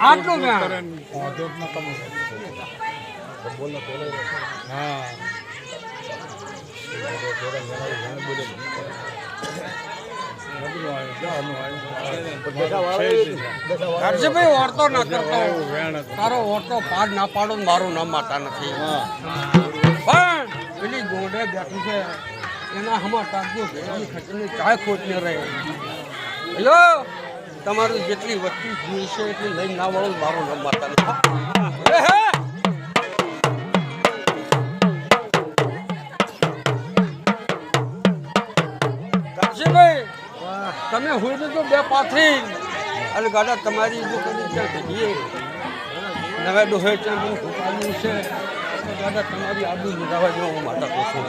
આટલું કરે જ્ઞાન. હા હર્ષભાઈ ઓરતો ન કરતો તારો ઓરતો પાડ ના પાડો ને મારું નામ માતા નથી પણ પેલી ગોડે બેઠી છે એના હમા તાજો ભેગી ખચની ચાય ખોટ ને રહે અયો તમારું જેટલી વસ્તુ જોઈ છે એટલી લઈને ના વળો મારું નામ માતા નથી હે હર્ષભાઈ તમે હોય તો બે પાથરી અને ગાડા તમારી જો કદી ત્યાં જઈએ નવે ડોહે ત્યાં બધું ખોટાયું છે તો ગાડા તમારી આબુ જગાવા જેવું હું માતા પૂછું